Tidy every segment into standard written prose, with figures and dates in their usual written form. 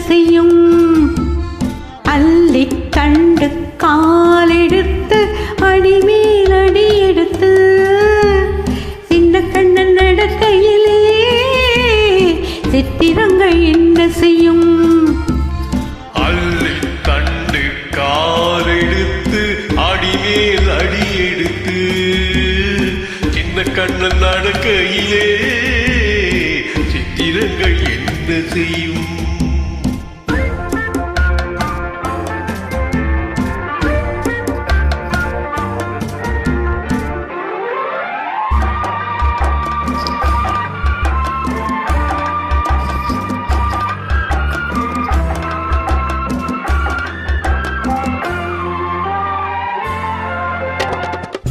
செய்யும்? அள்ளி கண்டு காலெடுத்து அடிமேல் அடி எடுத்து சின்ன கண்ணன் நடக்கையிலே சித்திரங்கள் என்ன செய்யும்? அள்ளி கண்டு காலெடுத்து அடிமேல் அடி எடுத்து சின்ன கண்ணன் நடக்கையிலே சித்திரங்கள் என்ன செய்யும்?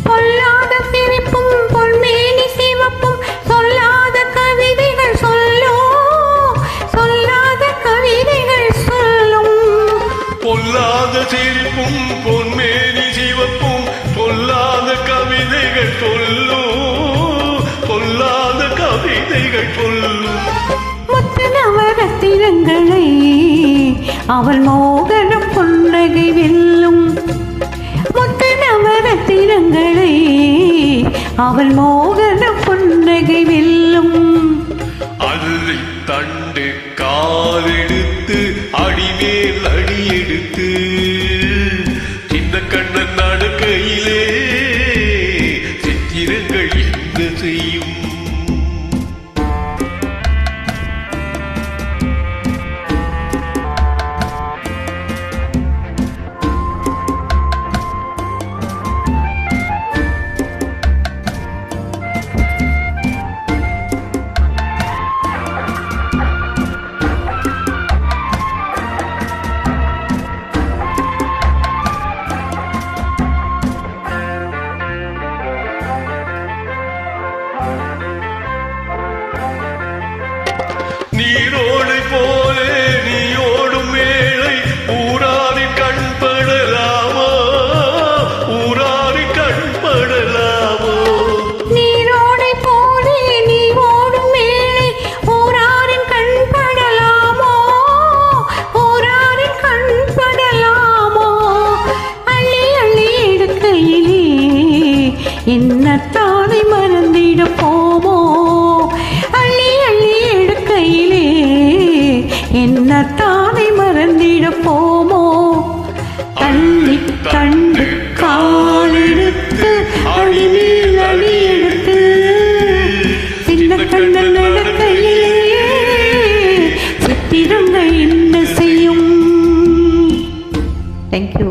பொல்லாத சிரிப்பும் பொன்மேனி சிவப்பும் சொல்லாத கவிதைகள் சொல்லும், சொல்லாத கவிதைகள் சொல்லும். பொல்லாத சிரிப்பும் பொன்மேனி சிவப்பும் பொல்லாத கவிதைகள் சொல்லும், பொல்லாத கவிதைகள் சொல்லும். முத்து நவரத்தினங்களை அவள் மோகன புன்னகை வெல்லும். முத்து நவரத்தினங்களை அவள் மோகன புன்னகை வெல்லும். அள்ளி தண்டு காலெடுத்து அடிமேல் அடி எடுத்து சின்ன கண்ணன் நடக்கையிலே சித்திரங்கள் என்ன செய்யும்? நீரோடை போலே நீயோடும் வேளை ஊராரின் கண்படலாமோ, ஊராரின் கண்படலாமோ? நீரோடை போலே நீ ஓடும் வேளை ஊராரின் கண்படலாமோ, ஊராரின் கண்படலாமோ? அள்ளி அள்ளி எடுக்கையிலே என்னத்தானை மறந்திட போமோ? அள்ளி அள்ளி எடுக்கையிலே என்னத்தானை மறந்திட போமோ? அள்ளி கண்டு காலெடுத்து அடிமேல் அடி எடுத்து சின்ன கண்ணன் நடக்கையிலே சித்திரங்கள் என்ன செய்யும்? தேங்க்யூ.